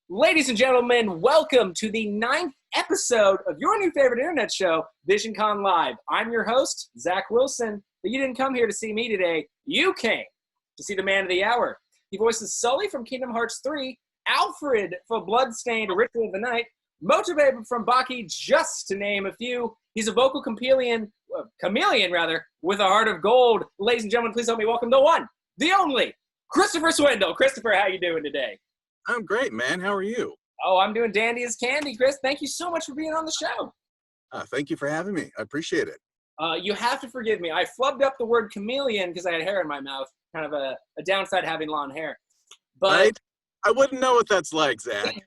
Ladies and gentlemen, welcome to the 9th episode of your new favorite internet show, Visioncon Live. I'm your host, Zach Wilson, but you didn't come here to see me today. You came to see the man of the hour. He voices Sully from Kingdom Hearts 3, Alfred from Bloodstained, Ritual of the Night, Motobe from Baki, just to name a few. He's a vocal chameleon, with a heart of gold. Ladies and gentlemen, please help me welcome the one, the only, Christopher Swindle. Christopher, how you doing today? I'm great, man. How are you? Oh, I'm doing dandy as candy, Chris. Thank you so much for being on the show. Thank you for having me. I appreciate it. You have to forgive me. I flubbed up the word chameleon because I had hair in my mouth. Kind of a downside having long hair. But I wouldn't know what that's like, Zach.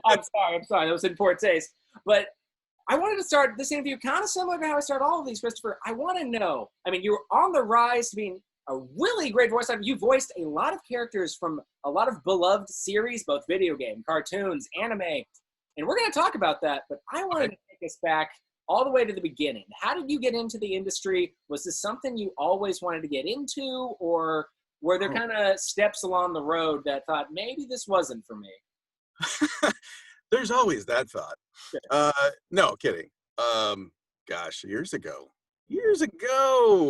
I'm sorry. That was in poor taste. But I wanted to start this interview kind of similar to how I start all of these, Christopher. I want to know, you're on the rise to being a really great voice actor. You voiced a lot of characters from a lot of beloved series, both video game, cartoons, anime, and we're going to talk about that. But I wanted to take us back all the way to the beginning. How did you get into the industry? Was this something you always wanted to get into, or were there kind of steps along the road that thought maybe this wasn't for me? There's always that thought. Sure. No, kidding. Gosh, years ago,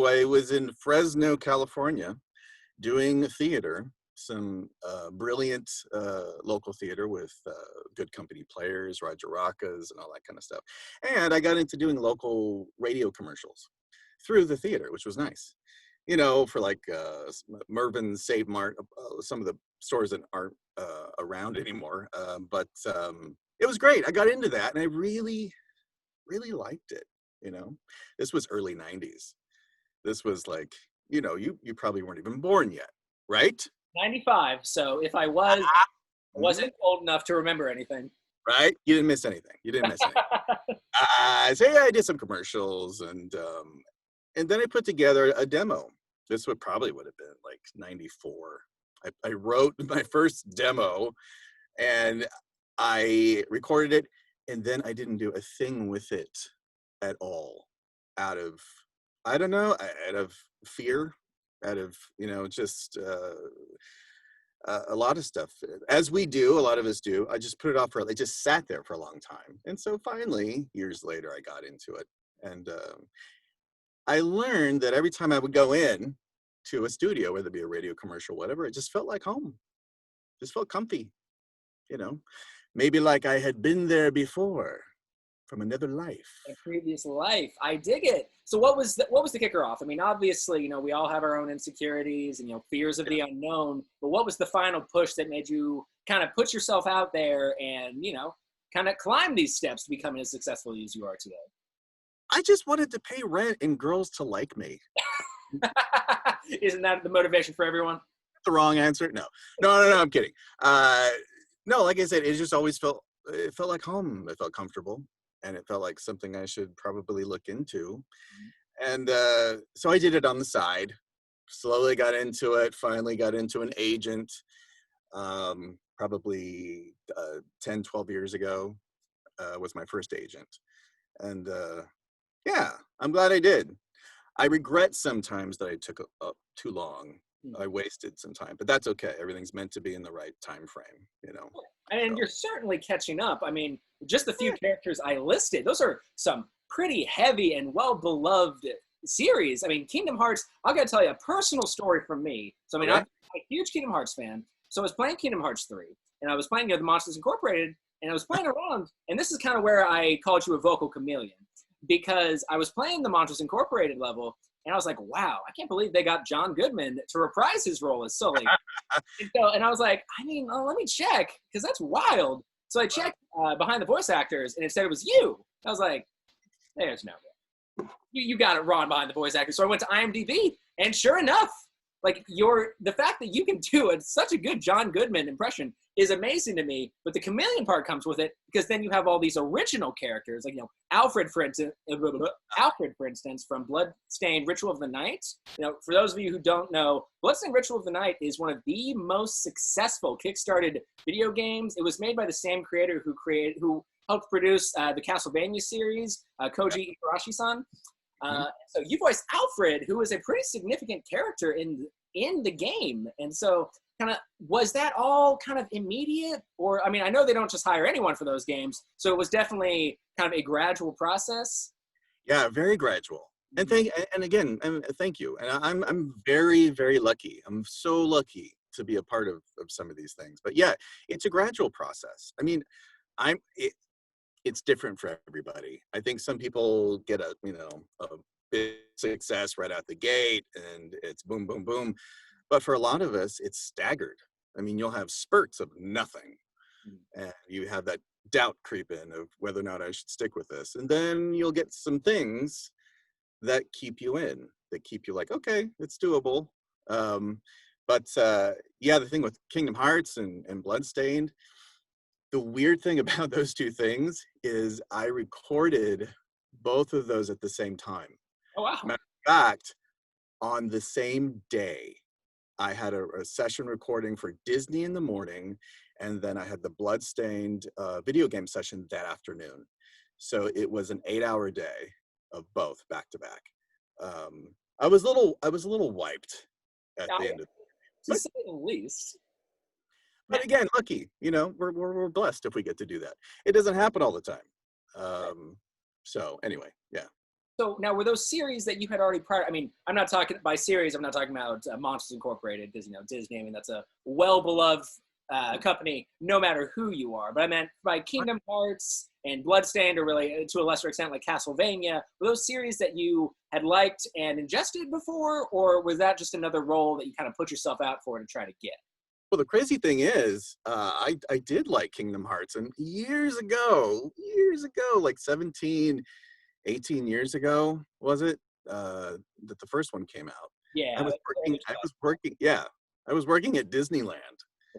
I was in Fresno, California, doing theater, some brilliant local theater with good company players, Roger Rockas, and all that kind of stuff. And I got into doing local radio commercials through the theater, which was nice. You know, for like Mervyn's, Save Mart, some of the stores that aren't around anymore. But it was great. I got into that, and I really, really liked it. You know, this was early 90s. This was like, you you probably weren't even born yet, right? 95. So if I was, I wasn't old enough to remember anything. Right? You didn't miss anything. So yeah, I did some commercials, and then I put together a demo. This would have been like 94. I wrote my first demo, and I recorded it, and then I didn't do a thing with it at all, out of fear, out of just a lot of stuff, as a lot of us do. I just put it off it just sat there for a long time, and so finally years later I got into it, and I learned that every time I would go in to a studio, whether it be a radio commercial, whatever, it just felt like home, just felt comfy, maybe like I had been there before, from another life. A previous life. I dig it. So what was the kicker off? Obviously, we all have our own insecurities and, fears of the unknown, but what was the final push that made you kind of put yourself out there and, kind of climb these steps to becoming as successful as you are today? I just wanted to pay rent and girls to like me. Isn't that the motivation for everyone? The wrong answer? No, I'm kidding. No, like I said, it just always felt like home. It felt comfortable. And it felt like something I should probably look into. And so I did it on the side, slowly got into it, finally got into an agent, probably 10, 12 years ago was my first agent. And yeah, I'm glad I did. I regret sometimes that I took up too long. I wasted some time, but that's okay. Everything's meant to be in the right time frame, And you're certainly catching up. Just the few characters I listed, those are some pretty heavy and well-beloved series. Kingdom Hearts, I've got to tell you a personal story from me. So, I'm a huge Kingdom Hearts fan. So I was playing Kingdom Hearts 3, and I was playing the Monsters Incorporated, and I was playing around, and this is kind of where I called you a vocal chameleon, because I was playing the Monsters Incorporated level, and I was like, wow, I can't believe they got John Goodman to reprise his role as Sully. and I was like, let me check, because that's wild. So I checked behind the voice actors, and it said it was you. I was like, there's no way. You got it wrong behind the voice actors. So I went to IMDb, and sure enough, the fact that you can do such a good John Goodman impression is amazing to me, but the chameleon part comes with it, because then you have all these original characters, like, Alfred, for instance, from Bloodstained, Ritual of the Night. For those of you who don't know, Bloodstained, Ritual of the Night is one of the most successful Kickstarted video games. It was made by the same creator who helped produce the Castlevania series, Koji Igarashi-san. So you voiced Alfred, who is a pretty significant character in the game. And so kind of, was that all kind of immediate? Or, I mean, I know they don't just hire anyone for those games, so it was definitely kind of a gradual process. Yeah, very gradual. And again, thank you. And I'm very, very lucky. I'm so lucky to be a part of some of these things. But yeah, it's a gradual process. I mean, it's different for everybody. I think some people get a big success right out the gate, and it's boom, boom, boom. But for a lot of us, it's staggered. I mean, you'll have spurts of nothing, and you have that doubt creep in of whether or not I should stick with this. And then you'll get some things that keep you in, that keep you like, okay, it's doable. Yeah, the thing with Kingdom Hearts and Bloodstained, the weird thing about those two things is I recorded both of those at the same time. Oh, wow. Matter of fact, on the same day, I had a session recording for Disney in the morning, and then I had the Bloodstained video game session that afternoon. So it was an 8-hour day of both back to back. I was a little wiped at the end of it. To say the least. But again, lucky, we're blessed if we get to do that. It doesn't happen all the time. So anyway, yeah. So now, were those series that you had already prior? I mean, I'm not talking by series. I'm not talking about Monsters Incorporated, because Disney. I mean, that's a well-beloved company, no matter who you are. But I meant by Kingdom Hearts and Bloodstained, or really to a lesser extent, like Castlevania. Were those series that you had liked and ingested before, or was that just another role that you kind of put yourself out for to try to get? Well, the crazy thing is, I did like Kingdom Hearts, and years ago, like 17, 18 years ago, was it, that the first one came out? Yeah. I was working at Disneyland.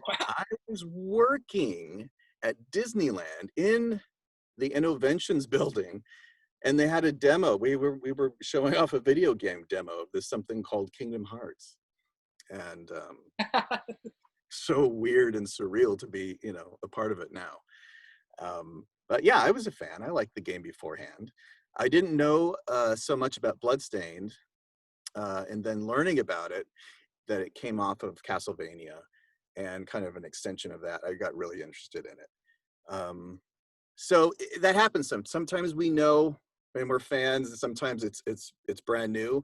Wow. I was working at Disneyland in the Innovations building, and they had a demo. We were showing off a video game demo of this something called Kingdom Hearts, and so weird and surreal to be a part of it now. But yeah, I was a fan. I liked the game beforehand. I didn't know so much about Bloodstained, and then learning about it, that it came off of Castlevania, and kind of an extension of that, I got really interested in it. So that happens. Sometimes we know and we're fans, and sometimes it's brand new.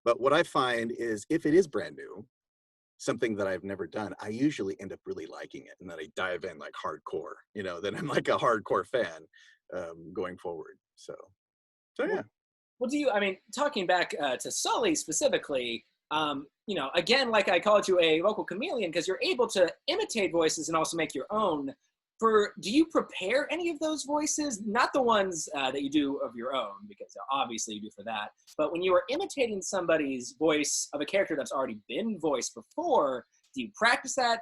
But what I find is, if it is brand new, something that I've never done, I usually end up really liking it, and then I dive in like hardcore. Then I'm like a hardcore fan going forward. So yeah. Well, talking back to Sully specifically, again, like I called you a vocal chameleon because you're able to imitate voices and also make your own. Do you prepare any of those voices? Not the ones that you do of your own, because obviously you do for that. But when you are imitating somebody's voice of a character that's already been voiced before, do you practice that,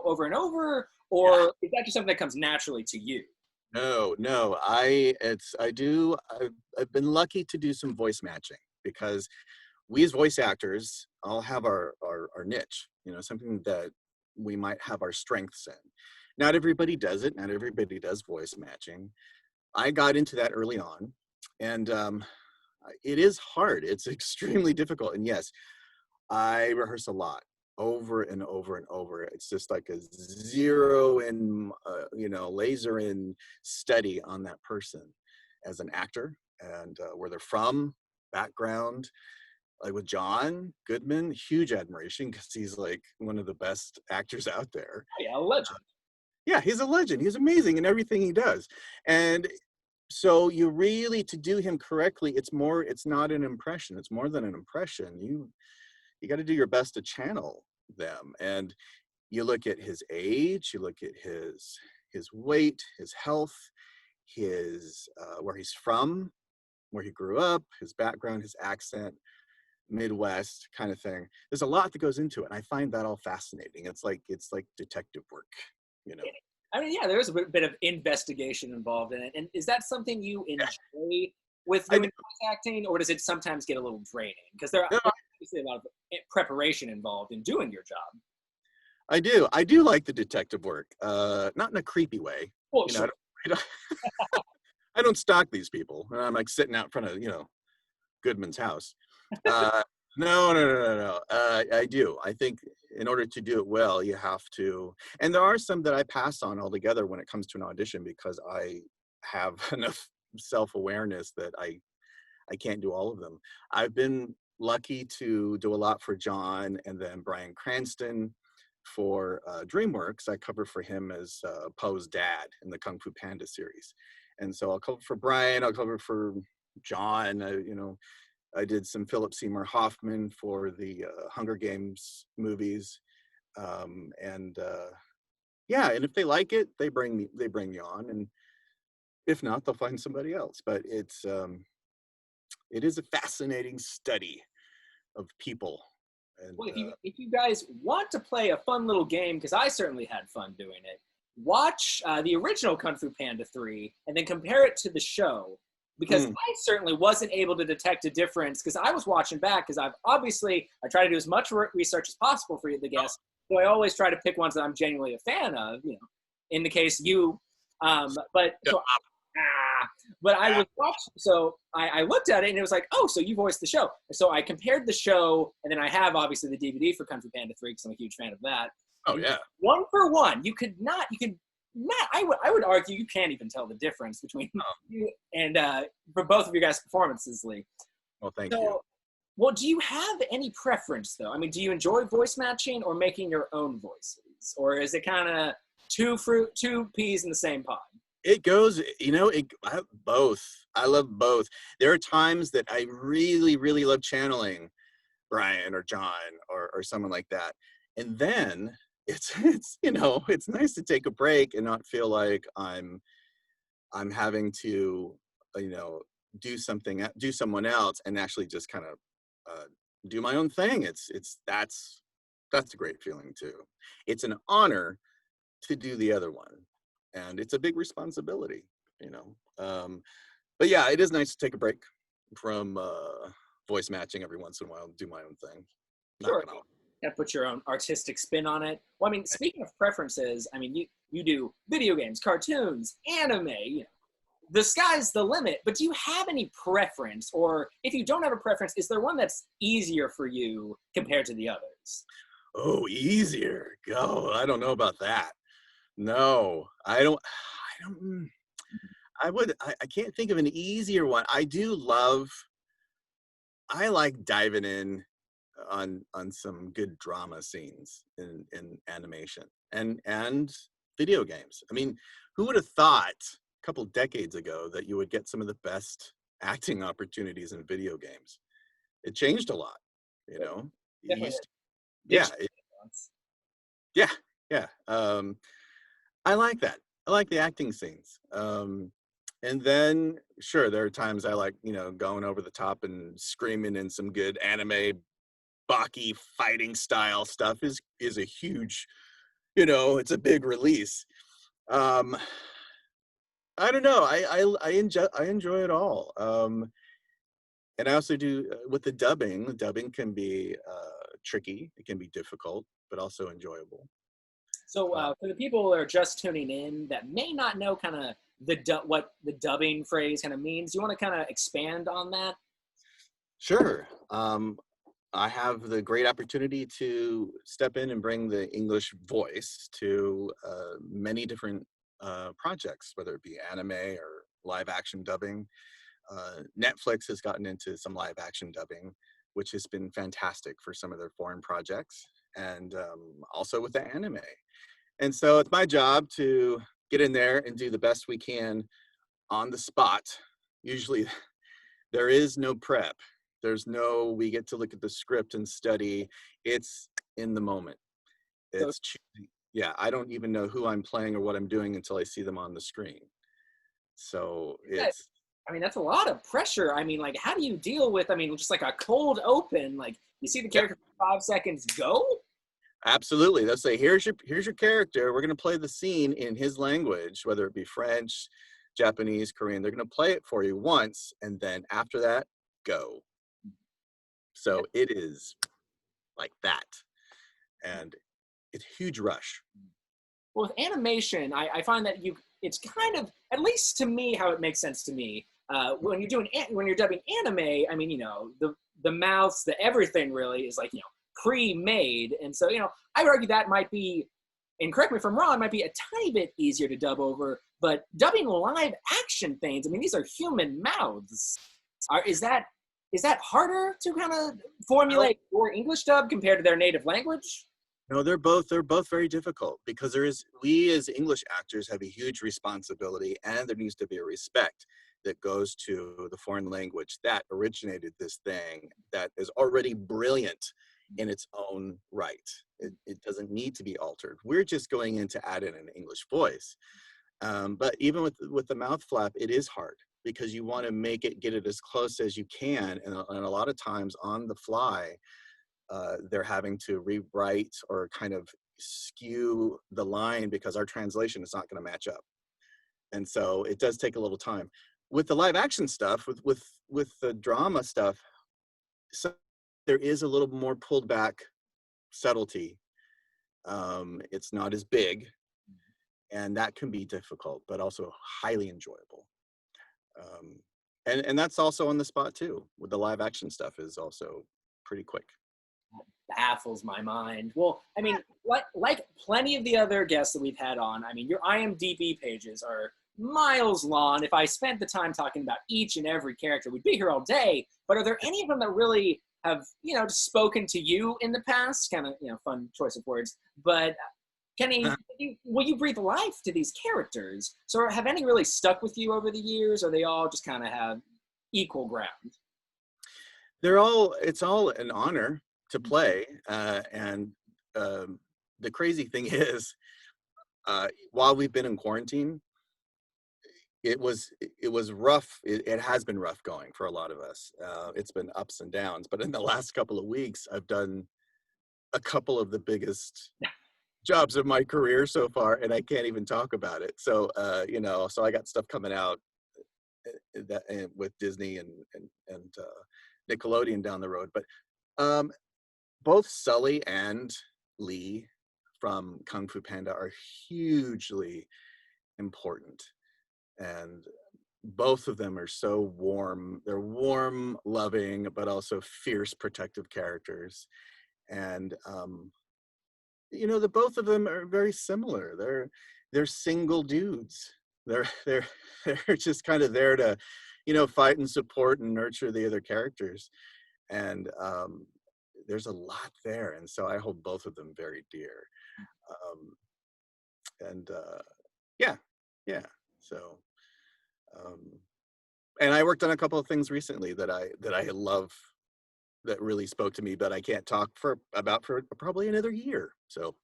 over and over? Or is that just something that comes naturally to you? No. I've been lucky to do some voice matching, because we as voice actors all have our niche, something that we might have our strengths in. Not everybody does it. Not everybody does voice matching. I got into that early on, and it is hard. It's extremely difficult. And yes, I rehearse a lot, over and over and over. It's just like a zero in, laser in study on that person as an actor, and where they're from, background. Like with John Goodman, huge admiration, because he's like one of the best actors out there. Oh, yeah, a legend. Yeah, he's a legend. He's amazing in everything he does. And so you really, to do him correctly, it's not an impression. It's more than an impression. You got to do your best to channel them. And you look at his age, you look at his weight, his health, his where he's from, where he grew up, his background, his accent, Midwest kind of thing. There's a lot that goes into it. And I find that all fascinating. It's like detective work, I mean, yeah, there is a bit of investigation involved in it. And is that something you enjoy with doing voice acting, or does it sometimes get a little draining? Because there are obviously a lot of preparation involved in doing your job. I do like the detective work, not in a creepy way. Well, sure. I don't stalk these people. I'm like sitting out in front of, Goodman's house. No. I do. I think in order to do it well, you have to. And there are some that I pass on altogether when it comes to an audition because I have enough self-awareness that I can't do all of them. I've been lucky to do a lot for John and then Bryan Cranston for DreamWorks. I cover for him as Poe's dad in the Kung Fu Panda series. And so I'll cover for Brian, I'll cover for John, I did some Philip Seymour Hoffman for the Hunger Games movies. And yeah, and if they like it, they bring me on. And if not, they'll find somebody else. But it is a fascinating study of people. And Well, if you guys want to play a fun little game, because I certainly had fun doing it, watch the original Kung Fu Panda 3 and then compare it to the show. Because I certainly wasn't able to detect a difference because I was watching back because I try to do as much research as possible for the guests. So I always try to pick ones that I'm genuinely a fan of, in the case you, but I was watching, so I looked at it and it was like, oh, so you voiced the show. So I compared the show, and then I have obviously the DVD for Kung Fu Panda 3 because I'm a huge fan of that. Oh yeah. One for one, you could not, I would argue you can't even tell the difference between you and for both of you guys' performances, Lee. Well, thank you. Well, do you have any preference though? I mean, do you enjoy voice matching or making your own voices, or is it kind of two peas in the same pod? It goes, both. I love both. There are times that I really, really love channeling Brian or John or someone like that, and then it's nice to take a break and not feel like I'm having to do someone else and actually just kind of do my own thing. That's a great feeling too. It's an honor to do the other one, and it's a big responsibility, but yeah, it is nice to take a break from voice matching every once in a while and do my own thing. Sure. Got to put your own artistic spin on it. Well, I mean, speaking of preferences, I mean, you do video games, cartoons, anime, the sky's the limit, but do you have any preference? Or if you don't have a preference, is there one that's easier for you compared to the others? Oh, easier. Go. I don't know about that. No, I don't. I can't think of an easier one. I like diving in on some good drama scenes in animation and video games. I mean, who would have thought a couple decades ago that you would get some of the best acting opportunities in video games? It changed a lot, yeah, yeah. I like that. I like the acting scenes. And then, sure, there are times I like, going over the top and screaming in some good anime Baki fighting style stuff is a huge, it's a big release. I don't know. I enjoy it all. And I also do with the dubbing. The dubbing can be tricky. It can be difficult, but also enjoyable. So for the people that are just tuning in that may not know kind of what the dubbing phrase kind of means, do you want to kind of expand on that? Sure. I have the great opportunity to step in and bring the English voice to many different projects, whether it be anime or live action dubbing. Netflix has gotten into some live action dubbing, which has been fantastic for some of their foreign projects, and also with the anime. And so it's my job to get in there and do the best we can on the spot. Usually there is no prep. We get to look at the script and study. It's in the moment. I don't even know who I'm playing or what I'm doing until I see them on the screen. So that's a lot of pressure. I mean, like, how do you deal with, just like a cold open, like you see the character for 5 seconds, go? Absolutely. They'll say, here's your character. We're going to play the scene in his language, whether it be French, Japanese, Korean. They're going to play it for you once, and then after that, go. So it is like that. And it's a huge rush. Well, with animation, I find that it's kind of, at least to me, how it makes sense to me. When you're dubbing anime, the mouths, the everything really is like, pre-made. And so, I would argue that might be, and correct me if I'm wrong, it might be a tiny bit easier to dub over, but dubbing live action things, I mean, these are human mouths. Is that harder to kind of formulate for English dub compared to their native language? No, they're both very difficult, because we as English actors have a huge responsibility, and there needs to be a respect that goes to the foreign language that originated this thing that is already brilliant in its own right. It doesn't need to be altered. We're just going in to add in an English voice. But even with the mouth flap, it is hard, because you want to get it as close as you can, and a lot of times on the fly, they're having to rewrite or kind of skew the line because our translation is not going to match up. And so it does take a little time. With the live action stuff, with the drama stuff, so there is a little more pulled back subtlety. It's not as big, and that can be difficult, but also highly enjoyable. And that's also on the spot too. With the live action stuff is also pretty quick. Baffles my mind. Well, I mean, like plenty of the other guests that we've had on, I mean, your IMDb pages are miles long. If I spent the time talking about each and every character, we'd be here all day. But are there any of them that really have, just spoken to you in the past? Kind of, fun choice of words. But Kenny, will you breathe life to these characters? So have any really stuck with you over the years, or they all just kind of have equal ground? It's all an honor to play. And the crazy thing is, while we've been in quarantine, it was rough. It has been rough going for a lot of us. It's been ups and downs, but in the last couple of weeks, I've done a couple of the biggest jobs of my career so far, and I can't even talk about it. So, so I got stuff coming out with Disney and Nickelodeon down the road. But both Sully and Lee from Kung Fu Panda are hugely important. And both of them are so warm. They're warm, loving, but also fierce, protective characters. And the both of them are very similar. They're single dudes. They're just kind of there to, fight and support and nurture the other characters. And there's a lot there, and so I hold both of them very dear. Yeah. So. And I worked on a couple of things recently that I love, that really spoke to me, but I can't talk about for probably another year. So,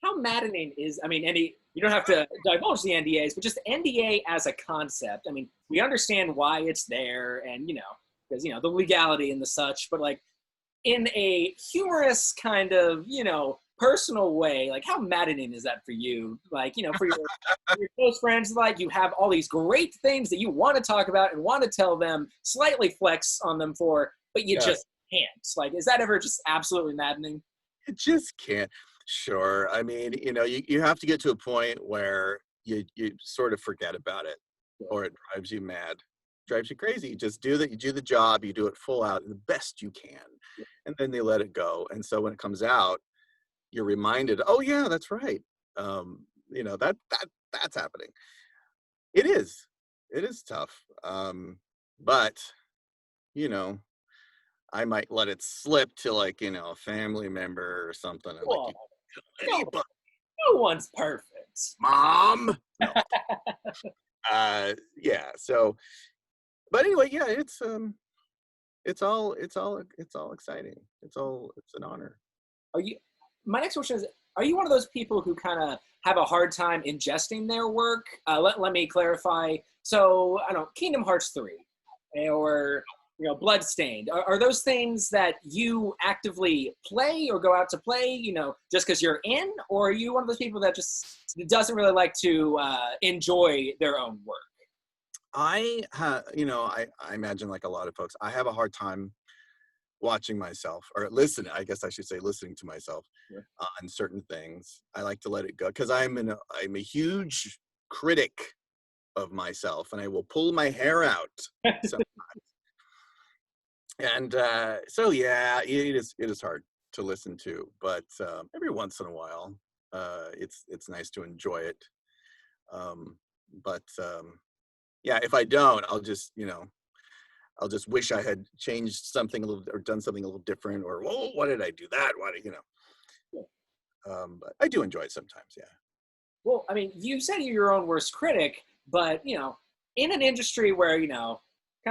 how maddening is, I mean, you don't have to divulge the NDAs, but just NDA as a concept. I mean, we understand why it's there, and because the legality and the such, but like in a humorous kind of personal way, like how maddening is that for you? Like, for your close friends, like you have all these great things that you want to talk about and want to tell them, slightly flex on them for, but you just can't. Like, is that ever just absolutely maddening? It just can't. Sure. I mean, you have to get to a point where you sort of forget about it, or it drives you mad, drives you crazy. You just you do the job, you do it full out the best you can, and then they let it go. And so when it comes out, you're reminded, oh yeah, that's right. That's happening. It is tough. But I might let it slip to a family member or something. Whoa. No one's perfect. Mom. No. Yeah. So, but anyway, yeah, it's all exciting. It's an honor. My next question is, are you one of those people who kind of have a hard time ingesting their work? Let me clarify. So, I don't know, Kingdom Hearts 3 or, Bloodstained. Are those things that you actively play or go out to play, just because you're in? Or are you one of those people that just doesn't really like to enjoy their own work? I imagine, like a lot of folks, I have a hard time watching myself, or listening to myself on certain things. I like to let it go, because I'm a huge critic of myself, and I will pull my hair out sometimes. And so yeah, it is hard to listen to, but every once in a while, it's nice to enjoy it. Um, but yeah, if I don't, I'll just wish I had changed something a little or done something a little different, or oh, why did I do that? Why did But I do enjoy it sometimes. Yeah. Well, I mean, you said you're your own worst critic, but in an industry where kind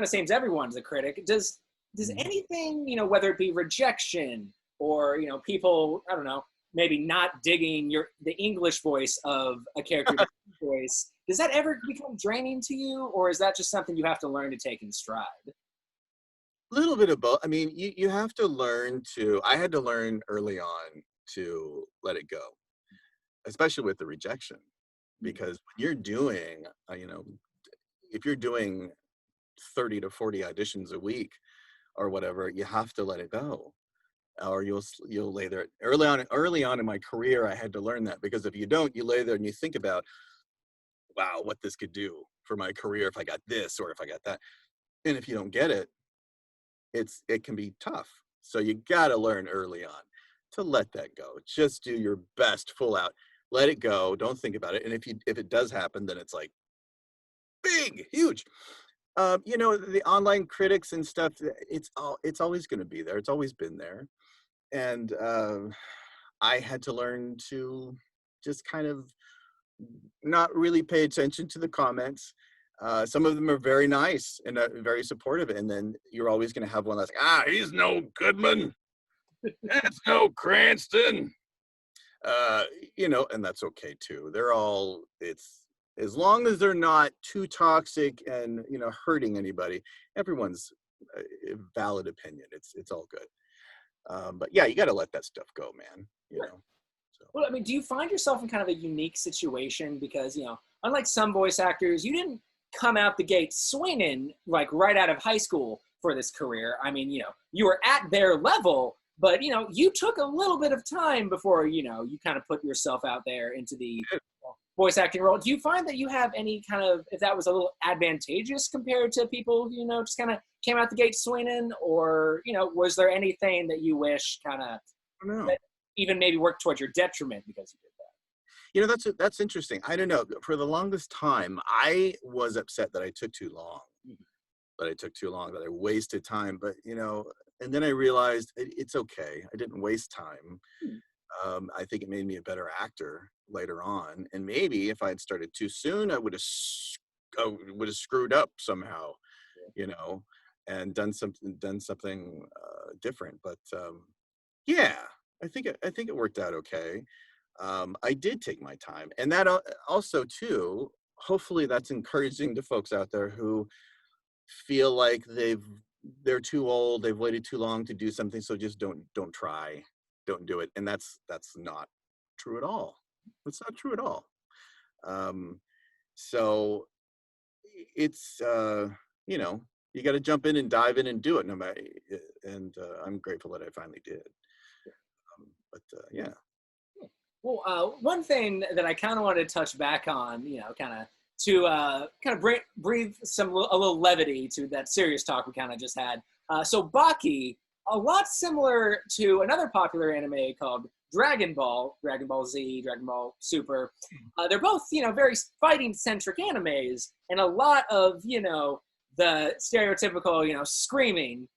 of seems everyone's a critic, does Mhm. anything whether it be rejection or people I don't know maybe not digging the English voice of a character voice, does that ever become draining to you, or is that just something you have to learn to take in stride? Little bit of both. I mean, you have to learn to. I had to learn early on to let it go, especially with the rejection, because when you're doing, if you're doing 30 to 40 auditions a week or whatever, you have to let it go, or you'll lay there. Early on in my career, I had to learn that, because if you don't, you lay there and you think about, wow, what this could do for my career if I got this or if I got that, and if you don't get it, it can be tough. So you got to learn early on to let that go. Just do your best, full out, let it go. Don't think about it. And if it does happen, then it's like big, huge. The online critics and stuff. It's always going to be there. It's always been there, and I had to learn to just kind of not really pay attention to the comments. Some of them are very nice and very supportive, and then you're always going to have one that's like, he's no Goodman, that's no Cranston, uh, and that's okay too. They're all it's as long as they're not too toxic and hurting anybody. Everyone's a valid opinion. It's all good. But yeah, you got to let that stuff go, man. So. Well, I mean, do you find yourself in kind of a unique situation because, unlike some voice actors, you didn't come out the gate swinging like right out of high school for this career. I mean, you were at their level, but, you took a little bit of time before, you kind of put yourself out there into the voice acting role. Do you find that you have any kind of, if that was a little advantageous compared to people, just kind of came out the gate swinging, or, was there anything that you wish kind of I don't know. that even maybe work towards your detriment because you did that? That's interesting. I don't know. For the longest time, I was upset that I took too long. That I wasted time. But and then I realized it's okay. I didn't waste time. Mhm. I think it made me a better actor later on. And maybe if I had started too soon, I would have screwed up somehow, you know, and done something different. But yeah, I think it worked out okay. I did take my time, and that also too. Hopefully, that's encouraging to folks out there who feel like they're too old, they've waited too long to do something, so just don't try, don't do it. And that's not true at all. It's not true at all. Um, so it's you know, you got to jump in and dive in and do it no matter. And I'm grateful that I finally did. But yeah. Well, one thing that I kind of wanted to touch back on, kind of to kind of breathe a little levity to that serious talk we kind of just had. So Baki, a lot similar to another popular anime called Dragon Ball, Dragon Ball Z, Dragon Ball Super. They're both, very fighting centric animes, and a lot of, the stereotypical, screaming,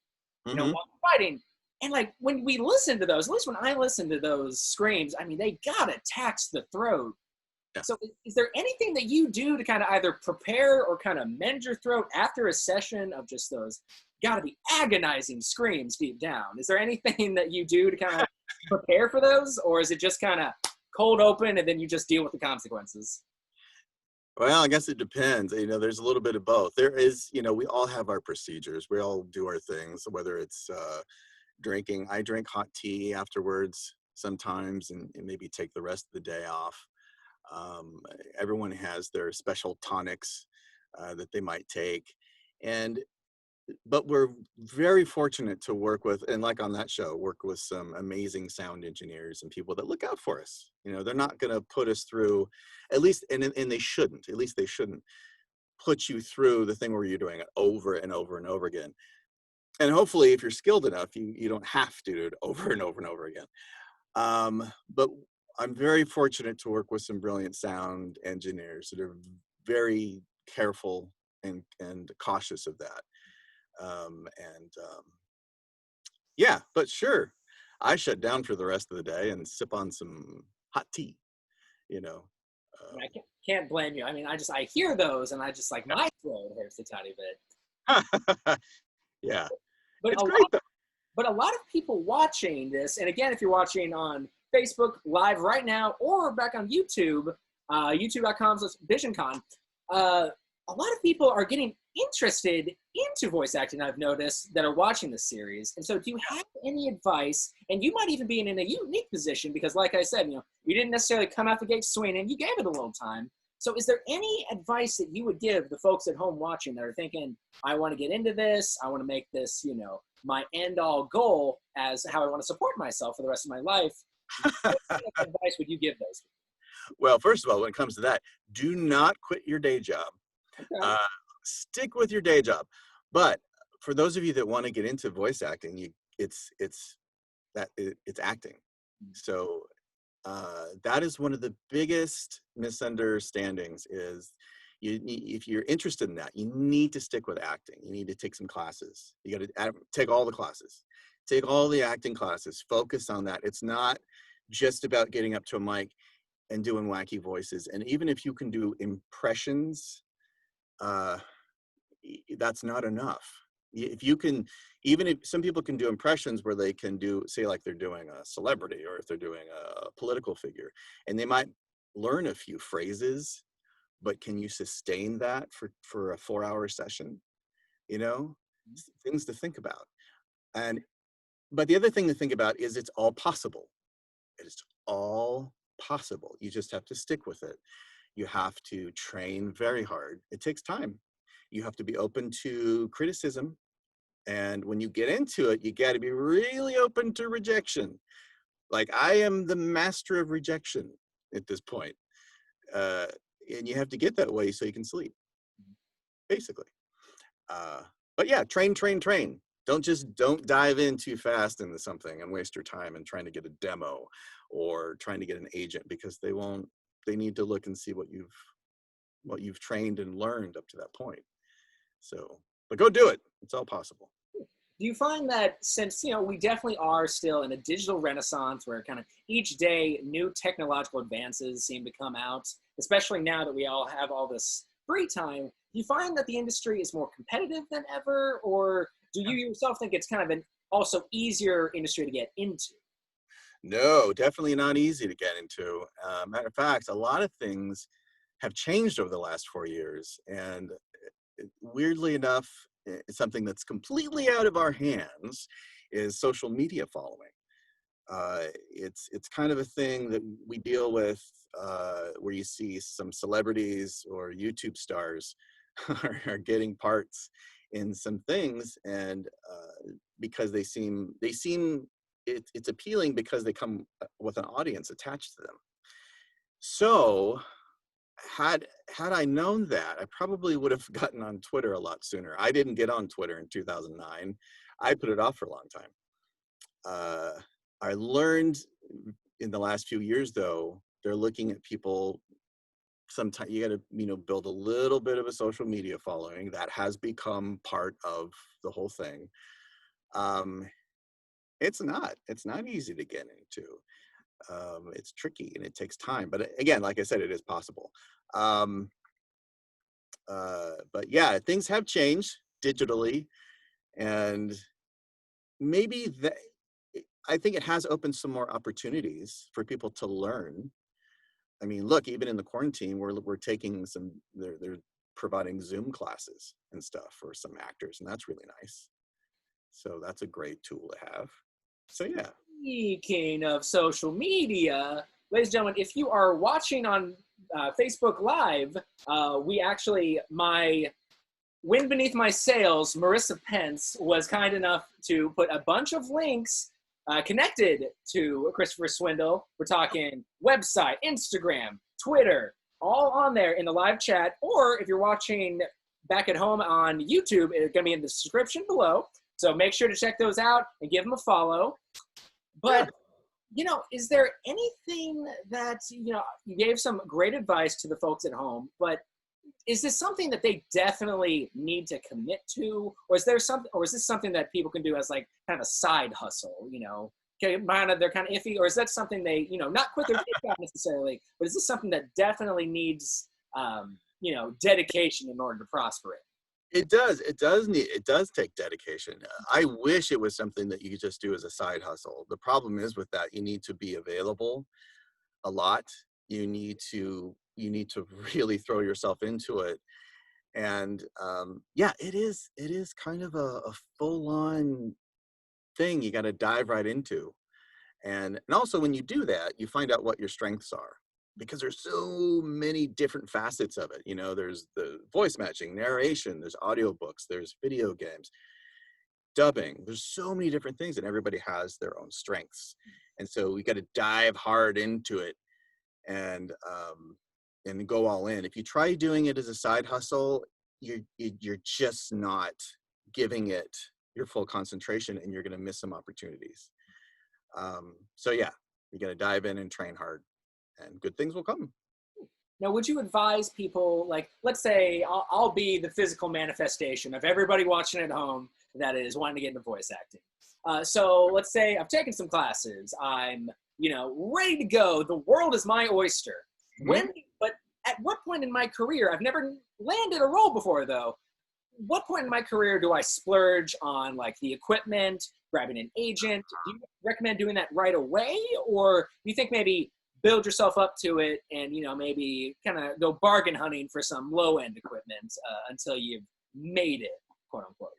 Hmm. while fighting. And like when we listen to those, at least when I listen to those screams, I mean, they gotta tax the throat. Yeah. So is there anything that you do to kind of either prepare or kind of mend your throat after a session of just those gotta be agonizing screams deep down? Is there anything that you do to kind of prepare for those? Or is it just kind of cold open and then you just deal with the consequences? Well, I guess it depends. There's a little bit of both. There is, we all have our procedures. We all do our things, whether it's drinking. I drink hot tea afterwards sometimes, and maybe take the rest of the day off. Um, Everyone has their special tonics that they might take, and but we're very fortunate to work with, and like on that show, work with some amazing sound engineers and people that look out for us. They're not going to put us through, at least, and they shouldn't. At least they shouldn't put you through the thing where you're doing it over and over and over again. And hopefully, if you're skilled enough, you don't have to do it over and over and over again. But I'm very fortunate to work with some brilliant sound engineers that are very careful and cautious of that. Yeah, but sure, I shut down for the rest of the day and sip on some hot tea, you know. I mean, I can't blame you. I mean, I hear those, and I just like my throat hurts a tiny bit. Yeah, But it's great though. a lot of people watching this, and again, if you're watching on Facebook Live right now or back on YouTube, youtube.com/Visioncon, a lot of people are getting interested into voice acting, I've noticed, that are watching this series. And so do you have any advice? And you might even be in a unique position because, like I said, you didn't necessarily come out the gate swinging. You gave it a little time. So is there any advice that you would give the folks at home watching that are thinking, I want to get into this, I want to make this, my end-all goal as how I want to support myself for the rest of my life? What kind of advice would you give those people? Well, first of all, when it comes to that, do not quit your day job. Okay. Stick with your day job. But for those of you that want to get into voice acting, it's acting. So that is one of the biggest misunderstandings is if you're interested in that, you need to stick with acting. You need to take some classes. You got to take all the classes. Take all the acting classes. Focus on that. It's not just about getting up to a mic and doing wacky voices. And even if you can do impressions, that's not enough. If you can, even if some people can do impressions where they can do, say, like they're doing a celebrity or if they're doing a political figure, and they might learn a few phrases, but can you sustain that for a 4-hour session? Things to think about. But the other thing to think about is it's all possible. It is all possible. You just have to stick with it. You have to train very hard. It takes time. You have to be open to criticism. And when you get into it, you got to be really open to rejection. Like I am the master of rejection at this point. And you have to get that way so you can sleep, basically. But yeah, train. Don't dive in too fast into something and waste your time and trying to get a demo or trying to get an agent because they need to look and see what you've trained and learned up to that point. So, but go do it. It's all possible. Do you find that since, we definitely are still in a digital renaissance where kind of each day new technological advances seem to come out, especially now that we all have all this free time, do you find that the industry is more competitive than ever, or do you yourself think it's kind of an also easier industry to get into? No, definitely not easy to get into. Matter of fact, a lot of things have changed over the last 4 years. And weirdly enough, something that's completely out of our hands is social media following. It's kind of a thing that we deal with where you see some celebrities or YouTube stars are getting parts in some things, and because they seem it's appealing because they come with an audience attached to them. So had I known that, I probably would have gotten on Twitter a lot sooner. I didn't get on Twitter in 2009. I put it off for a long time. I learned in the last few years, though, they're looking at people. Sometimes you got to, build a little bit of a social media following. That has become part of the whole thing. It's not easy to get into. It's tricky and it takes time. But again, like I said, it is possible. But yeah, things have changed digitally, and maybe I think it has opened some more opportunities for people to learn. I mean, look, even in the quarantine, we're taking they're providing Zoom classes and stuff for some actors, and that's really nice. So that's a great tool to have. So yeah. Speaking of social media, ladies and gentlemen, if you are watching on Facebook Live, my wind beneath my sails, Marissa Pence, was kind enough to put a bunch of links connected to Christopher Swindle. We're talking website, Instagram, Twitter, all on there in the live chat. Or if you're watching back at home on YouTube, it's going to be in the description below. So make sure to check those out and give them a follow. But, is there anything that, you gave some great advice to the folks at home, but is this something that they definitely need to commit to? Or is this something that people can do as like kind of a side hustle, Okay, they're kind of iffy, or is that something they, not quit their day job necessarily, but is this something that definitely needs, dedication in order to prosper it? It does. It does take dedication. I wish it was something that you could just do as a side hustle. The problem is with that, you need to be available a lot. You need to really throw yourself into it. And yeah, it is kind of a full-on thing you got to dive right into. And also when you do that, you find out what your strengths are, because there's so many different facets of it. There's the voice matching, narration, there's audiobooks, there's video games, dubbing. There's so many different things, and everybody has their own strengths. And so we got to dive hard into it and go all in. If you try doing it as a side hustle, you're just not giving it your full concentration, and you're going to miss some opportunities. So yeah, you got to dive in and train hard, and good things will come. Now, would you advise people, like, let's say I'll be the physical manifestation of everybody watching at home that is wanting to get into voice acting. So let's say I've taken some classes. I'm, ready to go. The world is my oyster. But at what point in my career, I've never landed a role before though, what point in my career do I splurge on like the equipment, grabbing an agent? Do you recommend doing that right away? Or do you think maybe build yourself up to it and, maybe kind of go bargain hunting for some low end equipment until you've made it, quote unquote?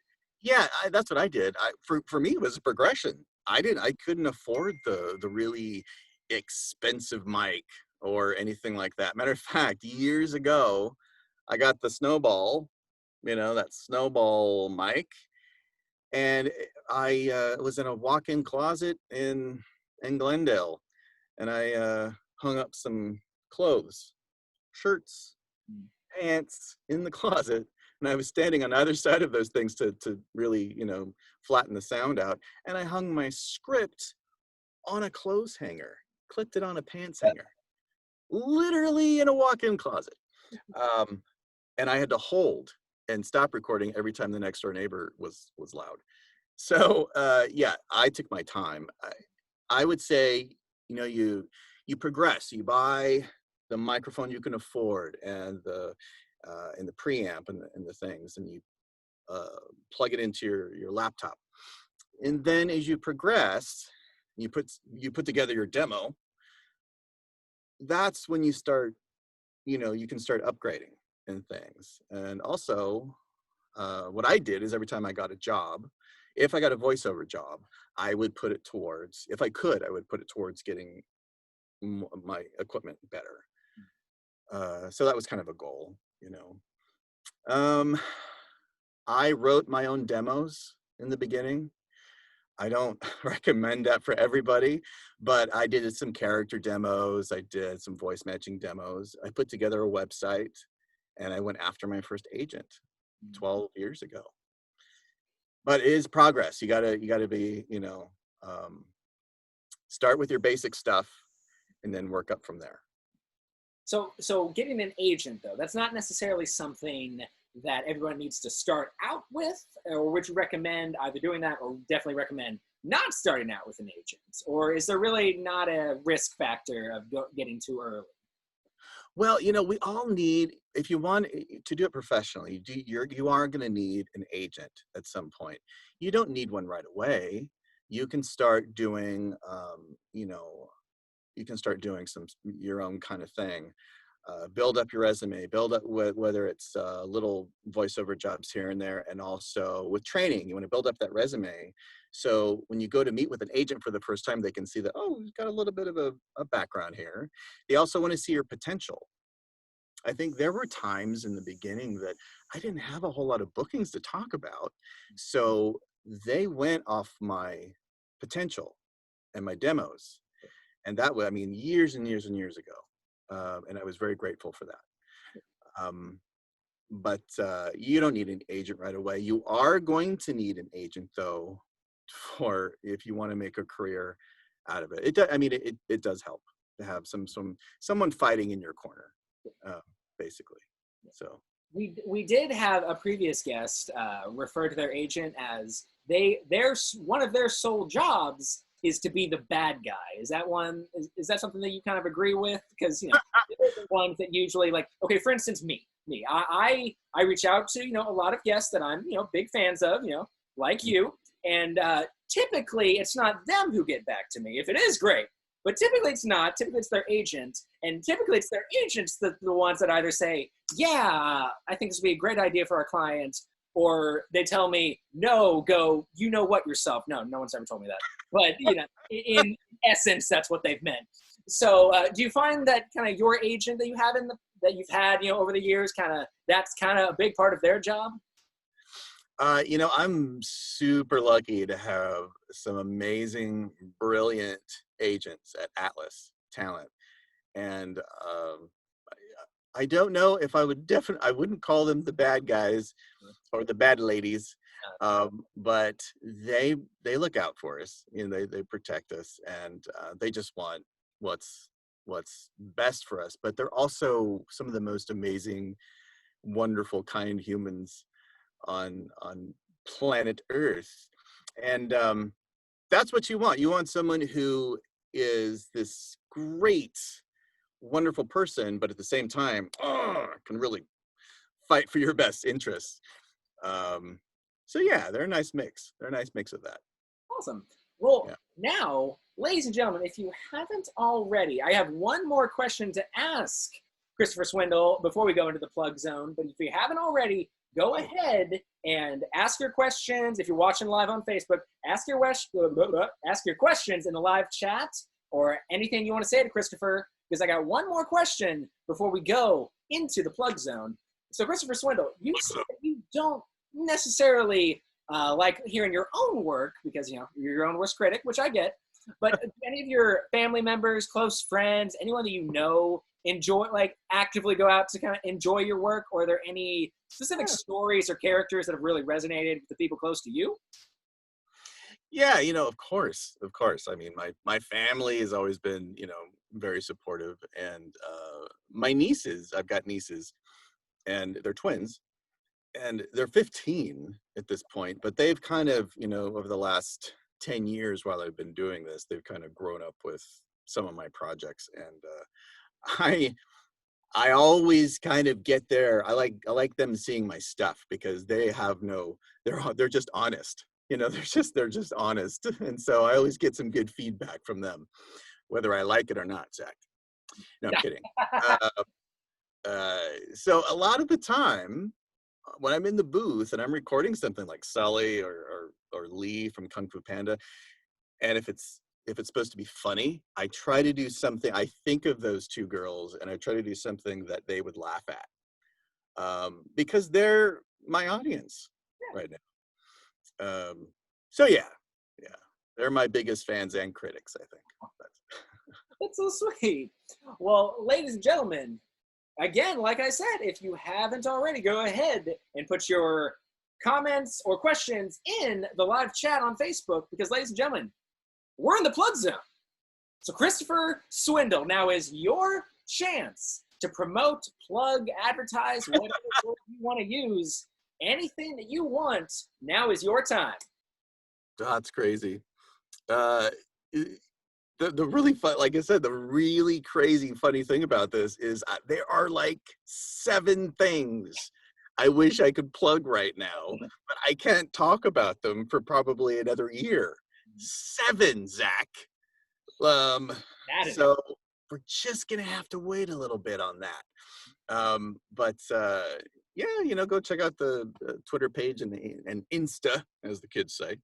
Yeah, that's what I did. For me, it was a progression. I couldn't afford the really expensive mic or anything like that. Matter of fact, years ago, I got the Snowball, that Snowball mic, and I was in a walk-in closet in Glendale, and I hung up some clothes, shirts, pants in the closet, and I was standing on either side of those things to really, flatten the sound out. And I hung my script on a clothes hanger, clipped it on a pants hanger, literally in a walk-in closet. And I had to hold and stop recording every time the next door neighbor was loud. So yeah, I took my time. I would say, you progress. You buy the microphone you can afford, and the preamp and the things, and you plug it into your laptop. And then as you progress, you put together your demo. That's when you start, you can start upgrading and things. And also, what I did is every time I got a job, if I got a voiceover job, I would put it towards, if I could, I would put it towards getting my equipment better. So that was kind of a goal, I wrote my own demos in the beginning. I don't recommend that for everybody, but I did some character demos. I did some voice matching demos. I put together a website, and I went after my first agent 12 years ago. But it is progress. You gotta be, start with your basic stuff and then work up from there. So getting an agent though, that's not necessarily something that everyone needs to start out with, or would you recommend either doing that or definitely recommend not starting out with an agent? Or is there really not a risk factor of getting too early? Well, we all need, if you want to do it professionally, you are going to need an agent at some point. You don't need one right away. You can start doing, you can start doing your own kind of thing. Build up your resume, build up whether it's little voiceover jobs here and there, and also with training, you want to build up that resume. So when you go to meet with an agent for the first time, they can see that, oh, you've got a little bit of a background here. They also want to see your potential. I think there were times in the beginning that I didn't have a whole lot of bookings to talk about. So they went off my potential and my demos. And that was, years and years and years ago. And I was very grateful for that. but you don't need an agent right away. You are going to need an agent though, for if you want to make a career out of it. I mean, it does help to have someone fighting in your corner, uh, basically. So we did have a previous guest refer to their agent as one of their sole jobs is to be the bad guy. Is that something that you kind of agree with? Because they're the ones that usually, like, okay, for instance, me. I reach out to a lot of guests that I'm big fans of, like you, and typically it's not them who get back to me. If it is, great. But typically it's not. Typically it's their agent. And typically it's their agents the ones that either say, yeah, I think this would be a great idea for our client, or they tell me, no, go, you know what yourself. No one's ever told me that. But, in essence, that's what they've meant. So do you find that kind of your agent that you have that you've had, over the years, that's kind of a big part of their job? I'm super lucky to have some amazing, brilliant agents at Atlas Talent. And I don't know if I wouldn't call them the bad guys or the bad ladies, but they look out for us. They protect us, and they just want what's best for us. But they're also some of the most amazing, wonderful, kind humans on planet Earth. And that's what you want. You want someone who is this great, wonderful person, but at the same time can really fight for your best interests. So yeah, they're a nice mix of that. Awesome. Well, Yeah. now, ladies and gentlemen, if you haven't already, I have one more question to ask Christopher Swindle before we go into the plug zone. But if you haven't already, go ahead and ask your questions. If you're watching live on Facebook, ask your questions in the live chat, or anything you want to say to Christopher, because I got one more question before we go into the plug zone. So, Christopher Swindle, you said you don't necessarily like hearing your own work because you're your own worst critic, which I get. But do any of your family members, close friends, anyone that enjoy, like, actively go out to kind of enjoy your work? Or are there any specific stories or characters that have really resonated with the people close to you? Yeah, of course. I mean, my family has always been, very supportive, and I've got nieces, and they're twins, and they're 15 at this point, but they've kind of, over the last 10 years while I've been doing this, they've kind of grown up with some of my projects, and I always kind of get there. I like them seeing my stuff because they're just honest. They're just honest. And so I always get some good feedback from them, whether I like it or not, Zach. No, I'm kidding. So a lot of the time when I'm in the booth and I'm recording something like Sully or Lee from Kung Fu Panda, and if it's supposed to be funny, I try to do something. I think of those two girls and I try to do something that they would laugh at, because they're my audience right now. So yeah, they're my biggest fans and critics, I think. That's so sweet. Well, ladies and gentlemen, again, like I said, if you haven't already, go ahead and put your comments or questions in the live chat on Facebook, because, ladies and gentlemen, we're in the plug zone. So Christopher Swindle, now is your chance to promote, plug, advertise, whatever you want to use. Anything that you want, now is your time. That's crazy. The really fun, like I said, the really crazy funny thing about this is there are like 7 things I wish I could plug right now, but I can't talk about them for probably another year. 7, Zach. So we're just gonna have to wait a little bit on that. But yeah, go check out the Twitter page and Insta, as the kids say,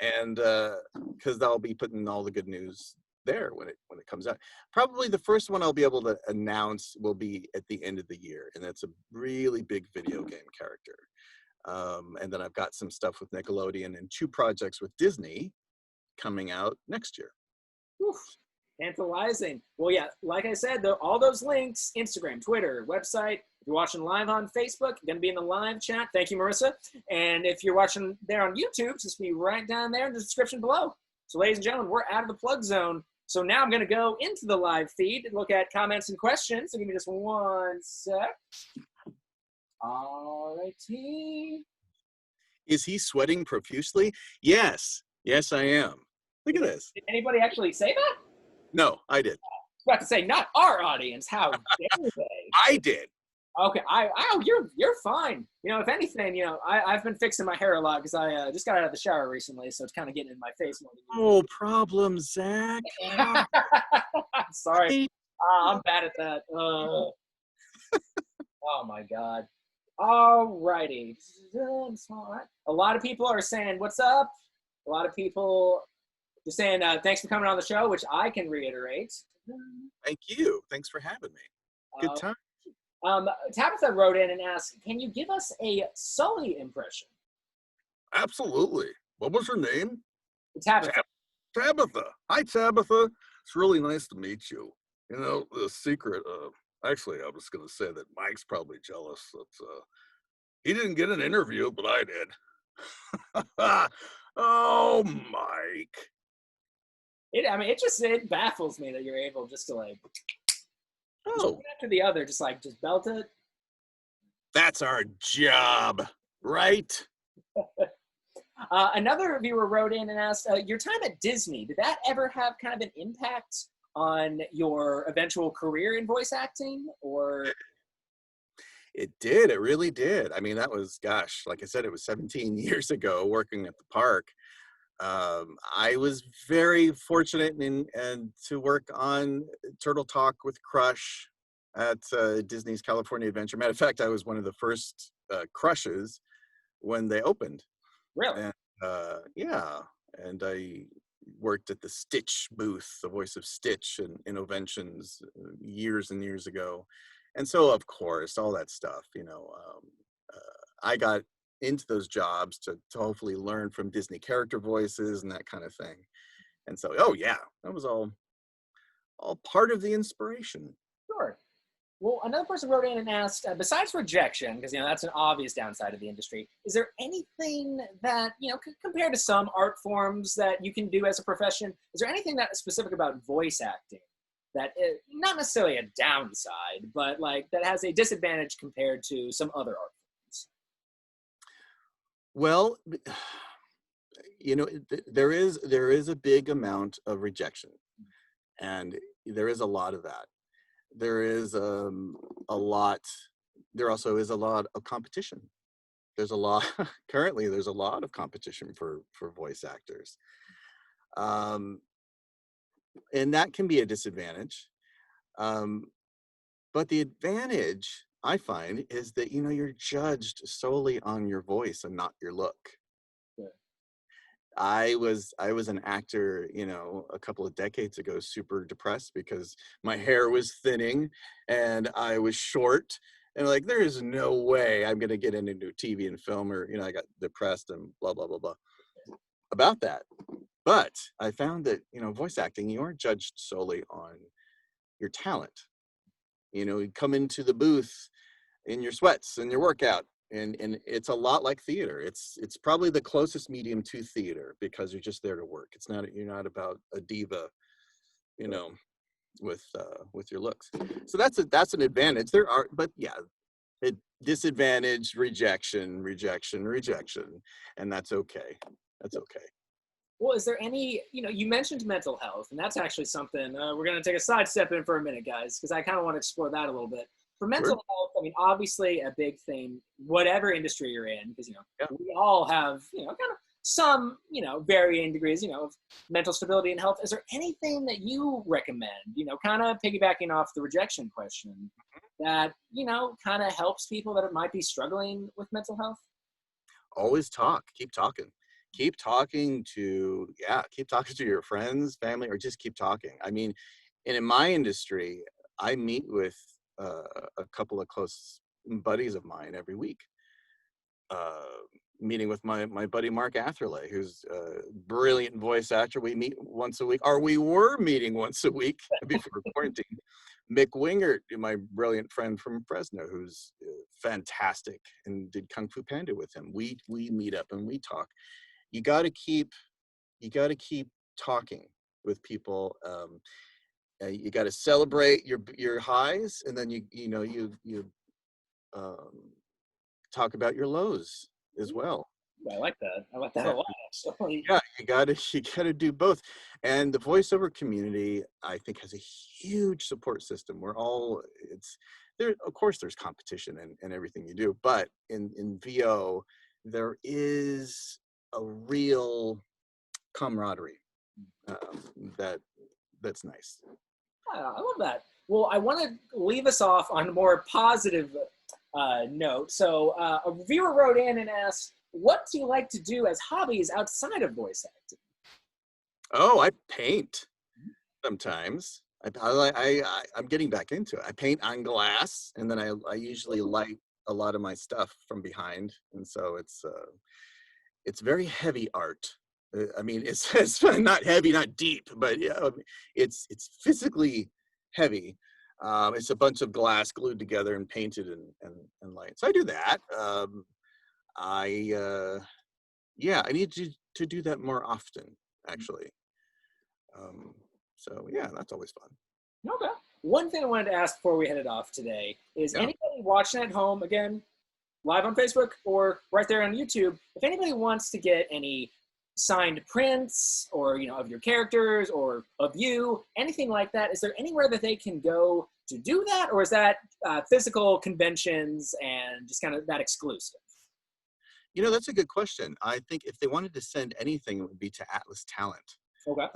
and because I'll be putting all the good news there when it comes out. Probably the first one I'll be able to announce will be at the end of the year, and that's a really big video game character. And then I've got some stuff with Nickelodeon and 2 projects with Disney coming out next year. Oof. Tantalizing. Well, yeah, like I said, all those links, Instagram, Twitter, website, you're watching live on Facebook, you're going to be in the live chat. Thank you, Marissa. And if you're watching there on YouTube, just be right down there in the description below. So, ladies and gentlemen, we're out of the plug zone. So now I'm going to go into the live feed and look at comments and questions. So give me just one sec. All righty. Is he sweating profusely? Yes. Yes, I am. Look at this. Did anybody actually say that? No, I did. I was about to say, not our audience. How dare they? I did. Okay, you're fine. You know, if anything, you know, I've been fixing my hair a lot because I just got out of the shower recently, so it's kind of getting in my face more than Oh, problem, Zach. Sorry, I'm bad at that. Oh my god. Alrighty. A lot of people are saying, "What's up?" A lot of people just saying, "Thanks for coming on the show," which I can reiterate. Thank you. Thanks for having me. Good time. Tabitha wrote in and asked, "Can you give us a Sully impression?" Absolutely. What was her name? Tabitha. Tabitha. Hi, Tabitha. It's really nice to meet you. You know, the secret, actually, I was going to say that Mike's probably jealous that he didn't get an interview, but I did. Oh, Mike. It baffles me that you're able just to like, one after the other, just belt it. That's our job, right? Another viewer wrote in and asked, your time at Disney, did that ever have kind of an impact on your eventual career in voice acting, or? It did. It really did. I mean, that was, gosh, like I said, it was 17 years ago working at the park. I was very fortunate and to work on Turtle Talk with Crush at Disney's California Adventure. Matter of fact, I was one of the first Crushes when they opened. Really? And, yeah. And I worked at the Stitch booth, the voice of Stitch in Innoventions years and years ago. And so, of course, all that stuff, you know, I got into those jobs to hopefully learn from Disney character voices and that kind of thing. And so, oh yeah, that was all part of the inspiration. Sure. Well, another person wrote in and asked, besides rejection, because, you know, that's an obvious downside of the industry, is there anything that, you know, compared to some art forms that you can do as a profession, is there anything that is specific about voice acting that is not necessarily a downside, but like that has a disadvantage compared to some other art forms? Well, you know, there is a big amount of rejection, and there is a lot of that. There is a lot. There also is a lot of competition. There's a lot currently. There's a lot of competition for voice actors, and that can be a disadvantage. But the advantage I find is that, you know, you're judged solely on your voice and not your look. Yeah. I was an actor, you know, a couple of decades ago, super depressed because my hair was thinning and I was short, and like, there is no way I'm going to get into TV and film, or, you know, I got depressed and blah, blah, blah, blah about that. But I found that, you know, voice acting, you aren't judged solely on your talent. You know, you come into the booth in your sweats and your workout, and it's a lot like theater. It's probably the closest medium to theater because you're just there to work. It's not, you're not about a diva, you know, with your looks. So that's an advantage. There are, but yeah, disadvantage, rejection, and that's okay. That's okay. Well, is there any, you know, you mentioned mental health, and that's actually something we're going to take a sidestep in for a minute, guys, because I kind of want to explore that a little bit. For mental health, I mean, obviously a big thing, whatever industry you're in, because, you know, we all have, you know, kind of some, you know, varying degrees, you know, of mental stability and health. Is there anything that you recommend, you know, kind of piggybacking off the rejection question, that, you know, kind of helps people that might be struggling with mental health? Always talk. Keep talking. Keep talking to your friends, family, or just keep talking. I mean, and in my industry, I meet with a couple of close buddies of mine every week. meeting with my buddy Mark Atherley, who's a brilliant voice actor. We meet once a week, or we were meeting once a week before quarantine. Mick Wingert, my brilliant friend from Fresno, who's fantastic, and did Kung Fu Panda with him. We meet up and we talk. You got to keep talking with people. You got to celebrate your highs, and then you talk about your lows as well. I like that. I like that a lot, actually. Yeah, you gotta do both. And the voiceover community, I think, has a huge support system. There, of course, there's competition and everything you do, but in VO, there is a real camaraderie that's nice. I love that. Well, I want to leave us off on a more positive note. So a viewer wrote in and asked, what do you like to do as hobbies outside of voice acting? Oh, I paint sometimes. I'm getting back into it. I paint on glass, and then I usually light a lot of my stuff from behind, and so it's very heavy art. I mean, it's not heavy, not deep, but yeah, it's physically heavy. It's a bunch of glass glued together and painted and light. So I do that. I need to do that more often, actually. So yeah, that's always fun. Okay. One thing I wanted to ask before we headed off today is anybody watching at home, again, live on Facebook or right there on YouTube, if anybody wants to get any signed prints or, of your characters or of you, anything like that, is there anywhere that they can go to do that? Or is that physical conventions and just kind of that exclusive? That's a good question. I think if they wanted to send anything, it would be to Atlas Talent. Okay.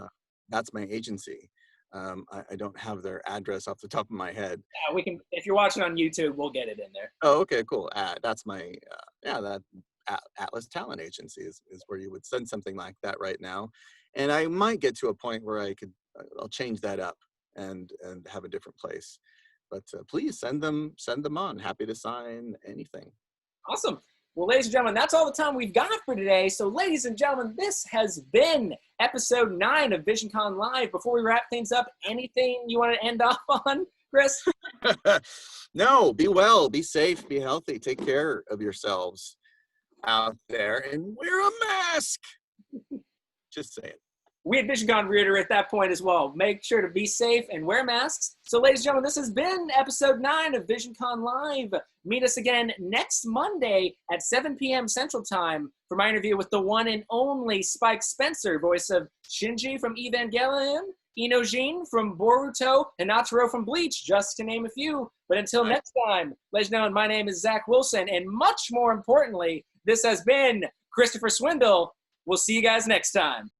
That's my agency. I don't have their address off the top of my head. Yeah, we can. If you're watching on YouTube, we'll get it in there. Oh, okay, cool. That's my that Atlas Talent Agency is where you would send something like that right now. And I might get to a point where I'll change that up and have a different place. But please send them on. Happy to sign anything. Awesome. Well, ladies and gentlemen, that's all the time we've got for today. So, ladies and gentlemen, this has been episode 9 of Visioncon Live. Before we wrap things up, anything you want to end off on, Chris? No, be well, be safe, be healthy, take care of yourselves out there, and wear a mask. Just saying. We at Visioncon reiterate that point as well. Make sure to be safe and wear masks. So, ladies and gentlemen, this has been episode 9 of Visioncon Live. Meet us again next Monday at 7 p.m. Central Time for my interview with the one and only Spike Spencer, voice of Shinji from Evangelion, Inojin from Boruto, and Natsuko from Bleach, just to name a few. But until next time, ladies and gentlemen, my name is Zach Wilson, and much more importantly, this has been Christopher Swindle. We'll see you guys next time.